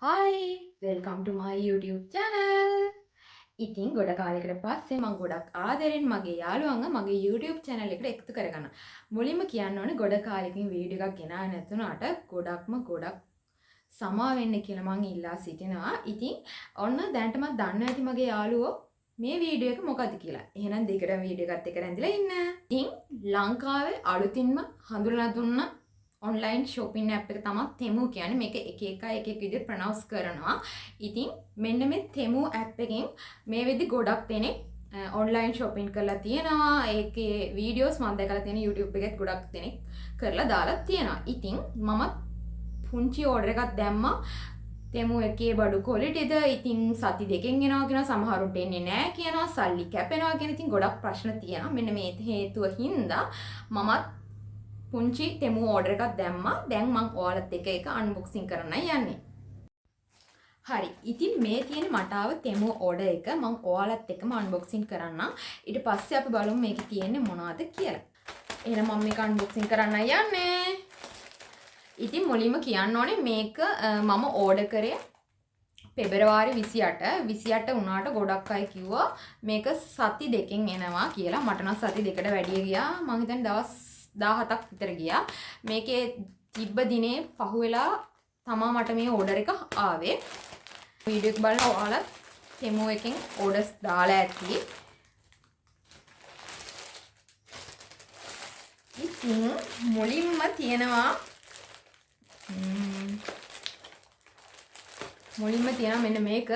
Hi, welcome to my YouTube channel. ඉතින් ගොඩ කාලයකට පස්සේ මම ගොඩක් ආදරෙන් මගේ යාළුවන්ව මගේ YouTube channel එකට එකතු කරගන්න. මුලින්ම කියන්න ඕනේ ගොඩ කාලෙකින් වීඩියෝ එකක් ගෙනාවේ නැතුණාට ගොඩක් සමා වෙන්න කියලා මම ඉල්ලා සිටිනවා. ඉතින් ඔන්න දැනට මම දන්නවා ඇති මගේ යාළුවෝ මේ වීඩියෝ එක මොකද්ද කියලා. එහෙනම් දෙකටම වීඩියෝ එකත් එක්ක රැඳිලා ඉන්න. ඉතින් ලංකාවේ අලුතින්ම හඳුනලා දුන්න ඔන්ලයින් ෂොපින් ඇප් එක තමයි තෙමු කියන්නේ. මේක එක විදිහට ප්‍රොනවුන්ස් කරනවා. ඉතින් මෙන්න මේ තෙමු ඇප් එකෙන් මේ වෙද්දි ගොඩක් දෙනෙක් ඔන්ලයින් ෂොපින් කරලා තියෙනවා. ඒකේ වීඩියෝස් මම දැකලා තියෙන YouTube එකෙත් ගොඩක් දෙනෙක් කරලා දාලා තියෙනවා. ඉතින් මම පුංචි ඕඩර් එකක් දැම්මා. තෙමු එකේ බඩු ක්වොලිටිද ඉතින් සති දෙකෙන් එනවා කියනවා, සමහරුන්ට එන්නේ නැහැ කියනවා, සල්ලි කැපෙනවා කියන ඉතින් ගොඩක් ප්‍රශ්න තියෙනවා. මෙන්න මේ හේතුව හින්දා මමත් පුංචි තෙමු ඕඩර් එකක් දැම්මා. දැන් මම ඔයාලත් එක්ක ඒක අන්බොක්සින් කරන්නයි යන්නේ. හරි. ඉතින් මේ තියෙන මට ආව තෙමු ඕඩර් එක මම ඔයාලත් එක්කම අන්බොක්සින් කරන්නම්. ඊට පස්සේ අපි බලමු මේකේ තියෙන්නේ මොනවද කියලා. එහෙනම් මම මේක අන්බොක්සින් කරන්නයි යන්නේ. ඉතින් මුලින්ම කියන්න ඕනේ මේක මම ඕඩර් කරේ පෙබරවාරි 28 වුණාට ගොඩක් අය කිව්වා මේක සති දෙකෙන් එනවා කියලා. මට නම් සති දෙකට වැඩිය ගියා. මම හිතන්නේ දවස් 17ක් විතර ගියා. මේකේ තිබ්බ දිනේ පහුවෙලා තමා මට මේ ඕඩර් එක ආවේ. වීඩියෝ එක බලලා ඔයාලා තෙමු එකෙන් ඕඩර්ස් දාලා ඇති. ඉතින් මුලින්ම තියෙනවා මෙන්න මේක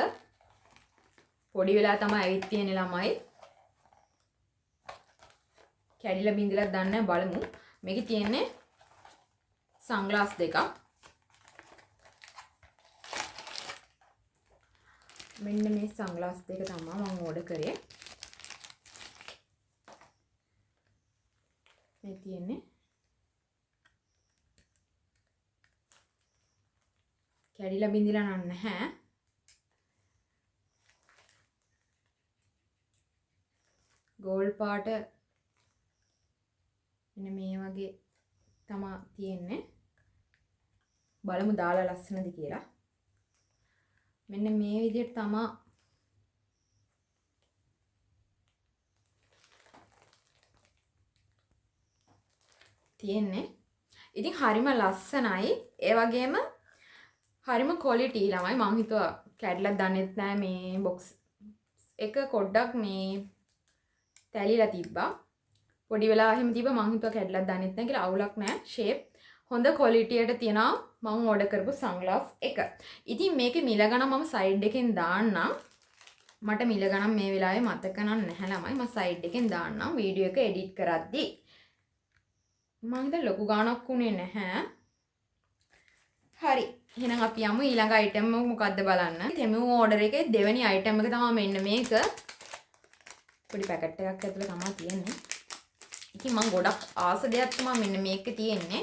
පොඩි වෙලා තමයි ඇවිත් තියෙන ළමයි. කැඩිලා බින්දලා දන්නේ බලමු. මේකේ තියෙන්නේ සන්ග්ලාස් දෙකක්. මෙන්න මේ සන්ග්ලාස් දෙක තමයි මම ඕඩර් කරේ. මේ තියෙන්නේ කැඩිලා බින්දලා නැහැ. ගෝල්ඩ් පාට මෙන්න මේ වගේ තමයි තියෙන්නේ. බලමු දාලා ලස්සනද කියලා. මෙන්න මේ විදිහට තමයි තියෙන්නේ. ඉතින් හරිම ලස්සනයි. ඒ වගේම හරිම ක්වොලිටි ළමයි. මං හිතුවා කැඩලා දන්නෙත් නෑ. මේ බොක්ස් එක පොඩ්ඩක් මේ තැලිලා තිබ්බා. පොඩි වෙලා එහෙම තිබ්බා. මං හිතුවා කැඩලා දන්නෙත් නෑ කියලා. අවුලක් නෑ. ෂේප් හොඳ ක්වොලිටියට තියෙනවා මම ඕඩර් කරපු සන්ග්ලාස් එක. ඉතින් මේකේ මිල ගණන් මම සයිඩ් එකෙන් දාන්නම්. මට මිල ගණන් මේ වෙලාවේ මතක නැහැ ළමයි. මම සයිඩ් එකෙන් දාන්නම් වීඩියෝ එක එඩිට් කරද්දී. මම හිතා ලොකු ගාණක් උනේ නැහැ. හරි. එහෙනම් අපි යමු ඊළඟ අයිටම් එක මොකද්ද බලන්න. තෙමු ඕඩර් එකේ දෙවෙනි අයිටම් එක තමයි මෙන්න මේක. පොඩි පැකට් එකක් ඇතුලේ තමයි තියෙන්නේ. ඉතින් මම ගොඩක් ආස දෙයක් තමයි මෙන්න මේක තියෙන්නේ.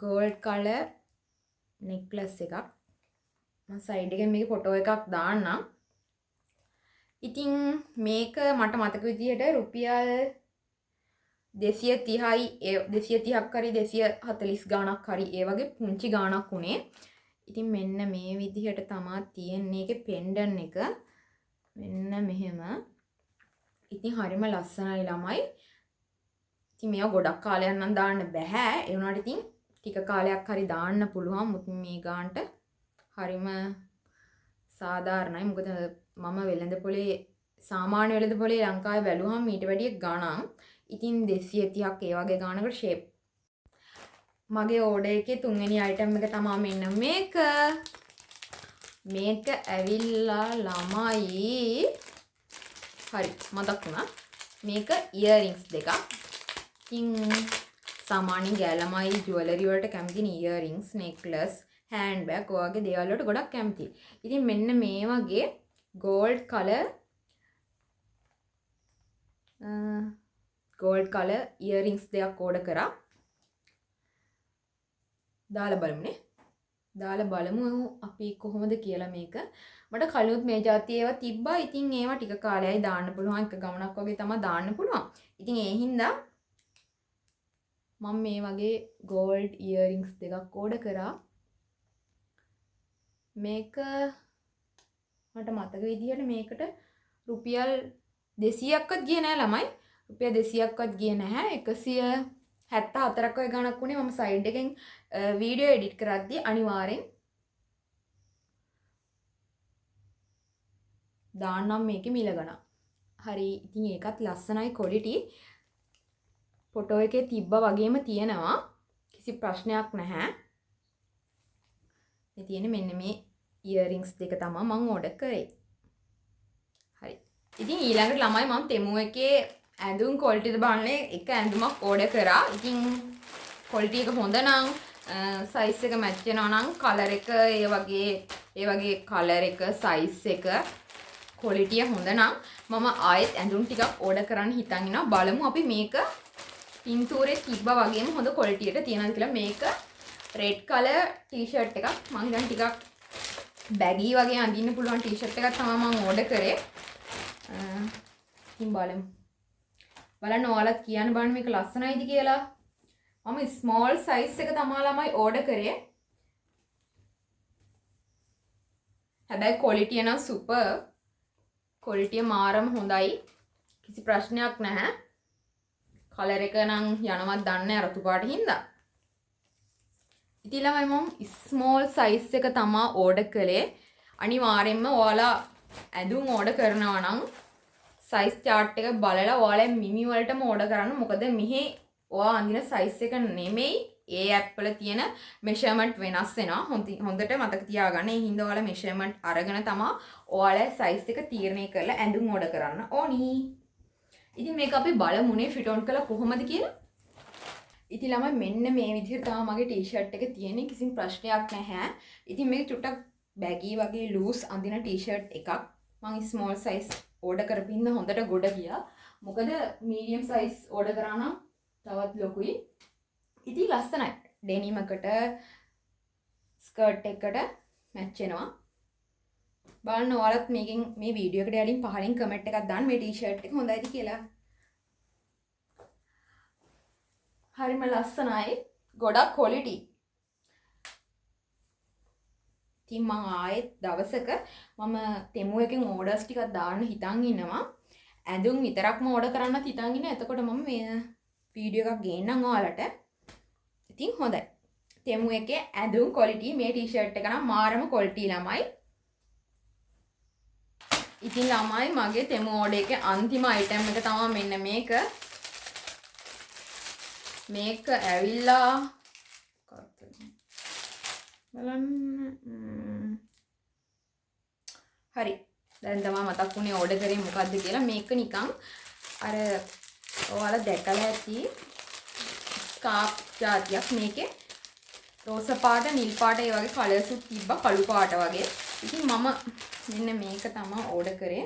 ගෝල්ඩ් කලර් නෙක්ලස් එකක්. මම සයිඩ් එකෙන් මේකේ ෆොටෝ එකක් දාන්නම්. ඉතින් මේක මට මතක විදිහට රුපියල් 230යි 230ක් හරි 240 ගාණක් හරි ඒ වගේ පුංචි ගාණක් උනේ. ඉතින් මෙන්න මේ විදිහට තමයි තියෙන්නේ. ඒකේ පෙන්ඩන් එක මෙන්න මෙහෙම. ඉතින් හරිම ලස්සනයි ළමයි. ඉතින් මේවා ගොඩක් කාලයක් නම් දාන්න බෑ. ඒ වුණාට ඉතින් ටික කාලයක් හරි දාන්න පුළුවන්. මුත් මේ ගානට හරිම සාධාරණයි. මොකද මම වෙළඳපොලේ සාමාන්‍ය වෙළඳපොලේ ලංකාවේ බැලුවම ඊට වැඩිය ගණන්. ඉතින් 230ක් ඒ වගේ ගානකට ෂේප්. මගේ ඕඩර් එකේ තුන්වෙනි අයිටම් එක තමයි මෙන්න මේක. මේක ඇවිල්ලා ළමයි. හරි මතක් වුණා. මේක ඉයරින්ග්ස් දෙකක්. ඉතින් සාමාන්‍යයෙන් ගෑළමයි ජුවලරි වලට කැමති ඉයරින්ග්ස්, නෙක්ලස්, හෑන්ඩ් බෑග් වගේ දේවල් වලට ගොඩක් කැමතියි. ඉතින් මෙන්න මේ වගේ ගෝල්ඩ් කලර් ඉයරින්ග්ස් දෙකක් ඕඩර් කරා. දාලා බලමුනේ. දාලා බලමු අපි කොහොමද කියලා මේක. මට කලිනුත් මේ જાති ඒවා තිබ්බා. ඉතින් ඒවා ටික කාලයයි දාන්න පුළුවන්. එක ගමනක් වගේ තමයි දාන්න පුළුවන්. ඉතින් ඒ හින්දා මම මේ වගේ gold earrings දෙකක් order කරා. මේක මට මතක විදිහට මේකට රුපියල් 200ක්වත් ගියේ නෑ ළමයි. රුපියල් 200ක්වත් ගියේ නැහැ. 174ක් වගේ ගණක් වුණේ. මම සයිඩ් එකෙන් වීඩියෝ එඩිට් කරද්දී අනිවාර්යෙන් දාන්නම් මේකේ මිල ගණන්. හරි. ඉතින් ඒකත් ලස්සනයි quality. ෆොටෝ එකේ තිබ්බා වගේම තියෙනවා. කිසි ප්‍රශ්නයක් නැහැ. මේ තියෙන්නේ මෙන්න මේ earrings දෙක තමයි මම order කරේ. හරි. ඉතින් ඊළඟට ළමයි මම තෙමු එකේ ඇඳුම් quality ද බලන්නේ එක ඇඳුමක් order කරා. ඉතින් quality එක හොඳ නම් size එක match වෙනවා නම් color එක ඒ වගේ color එක size එක quality හොඳ නම් මම ආයෙත් ඇඳුම් ටිකක් order කරන්න හිතන් ඉනවා. බලමු අපි මේක පින්තූරේ තිබ්බා වගේම හොඳ quality එක තියෙනවද කියලා. මේක red color t-shirt එකක්. මම හිතන්නේ ටිකක් baggy වගේ අඳින්න පුළුවන් t-shirt එකක් තමයි මම order කරේ. ඉතින් බලමු. බලන්න ඔයාලත් කියන්න බලන්න මේක ලස්සනයිද කියලා. මම small size එක තමයි ළමයි order කරේ. හැබැයි quality නම් super. quality මාරම හොඳයි. කිසි ප්‍රශ්නයක් නැහැ. color එක නම් යනවත් දන්නේ රතු පාට හින්දා. ඉතින් ළමයි මම small size එක තමයි order කළේ. අනිවාර්යෙන්ම ඔයාලා ඇඳුම් order කරනවා නම් size chart එක බලලා ඔයාලා මිමි වලටම order කරන්න. මොකද මෙහි ඔයා අඳින size එක නෙමෙයි ඒ app වල තියෙන measurement වෙනස් වෙනවා. හොඳට මතක තියාගන්න. ඒ හින්දා ඔයාලා measurement අරගෙන තමයි ඔයාලා size එක තීරණය කරලා ඇඳුම් order කරන්න ඕනි. ඉතින් මේක අපි බලමුනේ fit on කළා කොහොමද කියලා. ඉතින් ළමයි මෙන්න මේ විදිහට තමයි මගේ t-shirt එක තියෙන්නේ. කිසිම ප්‍රශ්නයක් නැහැ. ඉතින් මේක චුට්ටක් baggy වගේ loose අඳින t-shirt එකක්. මම small size order කරපින්න හොඳට ගොඩ ගියා. මොකද medium size order කරා නම් තවත් ලොකුයි. ඉතින් ලස්සනයි. denim එකට skirt එකට match වෙනවා. බලන්න ඔයාලත් මේකෙන් මේ වීඩියෝ එකට යටින් පහලින් කමෙන්ට් එකක් දාන්න මේ t-shirt එක හොඳයිද කියලා. හරිම ලස්සනයි. ගොඩක් quality. ඉතින් මම ආයෙත් දවසක මම තෙමු එකෙන් orders ටිකක් දාන්න හිතන් ඉන්නවා. ඇඳුම් විතරක්ම order කරන්නත් හිතන් ඉන්නවා. එතකොට මම මේ වීඩියෝ එකක් ගේන්නම් ඔයාලට. ඉතින් හොඳයි. තෙමු එකේ ඇඳුම් quality මේ t-shirt එක නම් මාරම quality ළමයි. ඉතින් ළමයි මගේ තෙමු order එකේ අන්තිම item එක තමයි මෙන්න මේක. මේක ඇවිල්ලා බලන්න හරි දැන් තමයි මතක් වුණේ order කරේ මොකද්ද කියලා. මේක නිකන් අර ඔයාලා දැකලා ඇති ස්කාර්ෆ් జాතියක්. මේකේ රෝස පාට නිල් පාට ඒ වගේ කලර්ස් තිබ්බා කළු පාට වගේ. ඉතින් මම මෙන්න මේක තමයි order කරේ.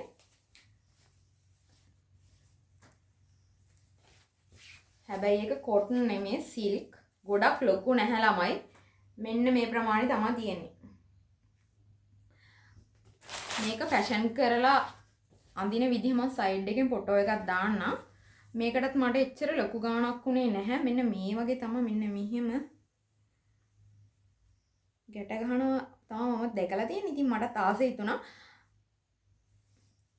හැබැයි ඒක cotton නෙමෙයි silk. ගොඩක් ලොකු නැහැ ළමයි. මෙන්න මේ ප්‍රමාණය තමයි තියෙන්නේ. මේක ෆැෂන් කරලා අඳින විදිහ මම සයිඩ් එකෙන් ෆොටෝ එකක් දාන්නම්. මේකටත් මට එච්චර ලොකු ගාණක් උනේ නැහැ. මෙන්න මේ වගේ තමයි මෙන්න මෙහෙම ගැට ගහනවා තමයි මම දැකලා තියෙන්නේ. ඉතින් මට තාසෙ හිතුණා.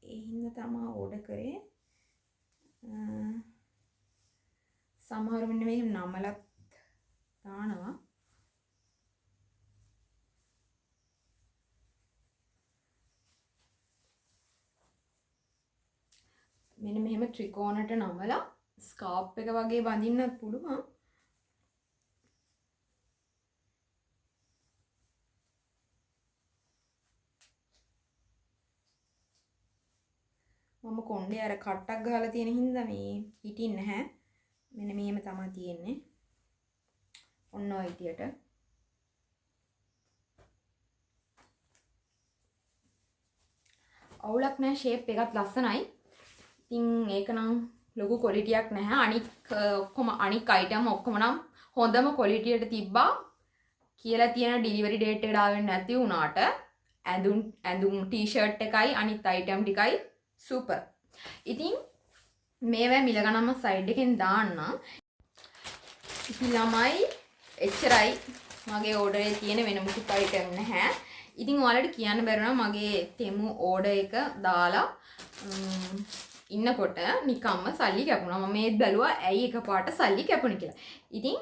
ඒ හින්දා තමයි ඕඩර් කරේ. සමහර මෙන්න මේ නමලත් දානවා. මෙන්න මෙහෙම ත්‍රිකෝණයට නමලා ස්කාර්ප් එක වගේ බඳින්නත් පුළුවන්. මම කොණ්ඩේ අර කට්ටක් ගහලා තියෙන හින්දා මේ හිටින්නේ නැහැ. මෙන්න මෙහෙම තමයි තියෙන්නේ. ඔන්න ඔය විදියට. අවුලක් නැහැ. ෂේප් එකත් ලස්සනයි. ඉතින් ඒක නම් ලොකු quality එකක් නැහැ. අනික් ඔක්කොම අනික් item ඔක්කොම නම් හොඳම quality එකට තිබ්බා. කියලා තියෙන delivery date එකට ආවෙන්නේ නැති වුණාට ඇඳුම් t-shirt එකයි අනිත් item ටිකයි super. ඉතින් මේවා මිල ගණන්ම side එකෙන් දාන්න. ඉතින් ළමයි එච්චරයි මගේ ඕඩර් එකේ තියෙන වෙන මොකුත් අයිටම් නැහැ. ඉතින් ඔයාලට කියන්න බැරුණා මගේ තෙමු ඕඩර් එක දාලා ඉන්නකොට නිකම්ම සල්ලි කැපුණා. මම මේත් බැලුවා ඇයි එකපාරට සල්ලි කැපුණේ කියලා. ඉතින්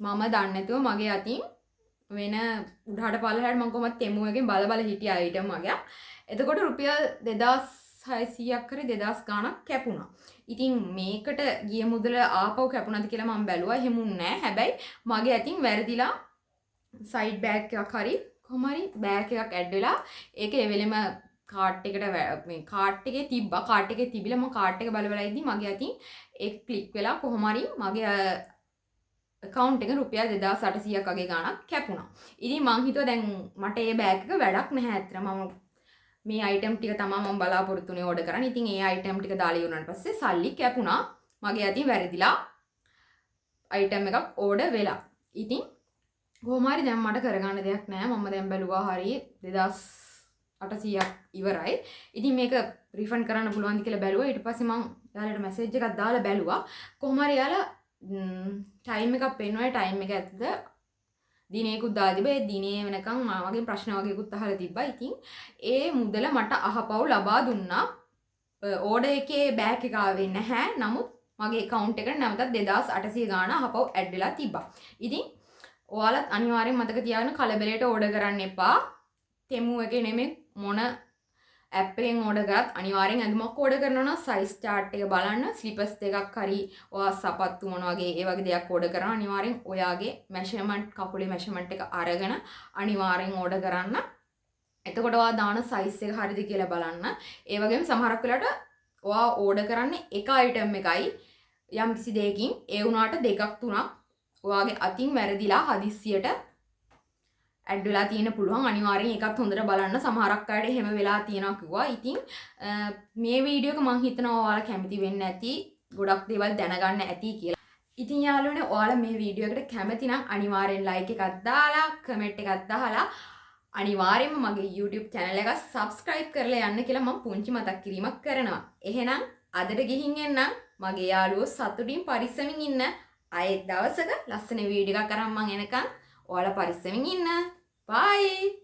මම දන්නේ නැතුව මගේ අතින් වෙන උඩහට පල්ලෙහාට මම කොහොමද තෙමු එකෙන් බල බල හිටිය අයිටම් වගේ. එතකොට රුපියල් 2600ක් හරි 2000 ගාණක් කැපුණා. ඉතින් මේකට ගිය මුදල ආපහු කැපුණාද කියලා මම බැලුවා. එහෙම නැහැ. හැබැයි මගේ අතින් වැරදිලා සයිඩ් බෑග් එකක් හරි කොහොම හරි බෑග් එකක් ඇඩ් වෙලා ඒක එවෙලෙම කාට් එකට මේ කාට් එකේ තිබ්බා. කාට් එකේ තිබිලා මම කාට් එක බල බල ඉද්දි මගේ අතින් ඒක ක්ලික් වෙලා කොහොම හරි මගේ account එක රුපියල් 2800ක් වගේ ගාණක් කැපුණා. ඉතින් මං හිතුවා දැන් මට මේ බෑග් එක වැඩක් නැහැ අතන. මම මේ අයිටම් ටික තමයි මම බලාපොරොත්තු වෙන්නේ ඕඩර් කරන්න. ඉතින් ඒ අයිටම් ටික දාලා ඉවරනාට පස්සේ සල්ලි කැපුණා. මගේ අතින් වැරදිලා අයිටම් එකක් ඕඩර් වෙලා. ඉතින් කොහොම හරි දැන් මට කරගන්න දෙයක් නැහැ. මම දැන් බැලුවා හරිය 2800ක් ඉවරයි. ඉතින් මේක රිෆන්ඩ් කරන්න පුළුවන්ද කියලා බැලුවා. ඊට පස්සේ මම යාළුවට මැසේජ් එකක් දාලා බැලුවා. කොහොම හරි යාළුවා ටයිම් එකක් පෙන්වුවා. ටයිම් එක ඇත්තද දිනේකුත් දාලා තිබ්බා. ඒ දිනේ වෙනකන් මගේ ප්‍රශ්න වගේකුත් අහලා තිබ්බා. ඉතින් ඒ මුදල මට අහපව් ලබා දුන්නා. ඕඩර් එකේ බෑග් එක ආවේ නැහැ. නමුත් මගේ account එකට නැවතත් 2800 ගාණ අහපව් ඇඩ් වෙලා තිබ්බා. ඉතින් ඔයාලත් අනිවාර්යෙන් මතක තියාගන්න කලබලයට ඕඩර් කරන්න එපා. තෙමු එකේ නෙමෙයි මොන ඇප් එකෙන් ඕඩර් කරත් අනිවාර්යෙන් ඇඳුමක් ඕඩර් කරනවා නම් සයිස් chart එක බලන්න. ස්ලිපර්ස් දෙකක් හරි ඔයා සපත්තු මොන වගේ ඒ වගේ දෙයක් ඕඩර් කරනවා අනිවාර්යෙන් ඔයාගේ මෙෂර්මන්ට් කකුලේ මෙෂර්මන්ට් එක අරගෙන අනිවාර්යෙන් ඕඩර් කරන්න. එතකොට ඔයා දාන සයිස් එක හරිද කියලා බලන්න. ඒ වගේම සමහරක් වෙලාවට ඔයා ඕඩර් කරන්නේ එක අයිටම් එකයි යම් කිසි දෙයකින් ඒ වුණාට දෙකක් තුනක් ඔයාගේ අතින් වැරදිලා හදිස්සියට ඇඩ් වෙලා තියෙන පුළුවන්. අනිවාර්යෙන් ඒකත් හොඳට බලන්න. සමහරක් අයට එහෙම වෙලා තියෙනවා කිව්වා. ඉතින් මේ වීඩියෝ එක මම හිතනවා ඔයාලා කැමති වෙන්න ඇති. ගොඩක් දේවල් දැනගන්න ඇති කියලා. ඉතින් යාළුවනේ ඔයාලා මේ වීඩියෝ එකට කැමති නම් අනිවාර්යෙන් ලයික් එකක් දාලා කමෙන්ට් එකක් දාලා අනිවාර්යෙන්ම මගේ YouTube channel එක subscribe කරලා යන්න කියලා මම පුංචි මතක් කිරීමක් කරනවා. එහෙනම් අදට ගිහින් එන්නම්. මගේ යාළුවෝ සතුටින් පරිස්සමින් ඉන්න. ආයෙත් දවසක ලස්සන වීඩියෝ එකක් අරන් මම එනකන් ඔයාලා පරිස්සමින් ඉන්න. Bye.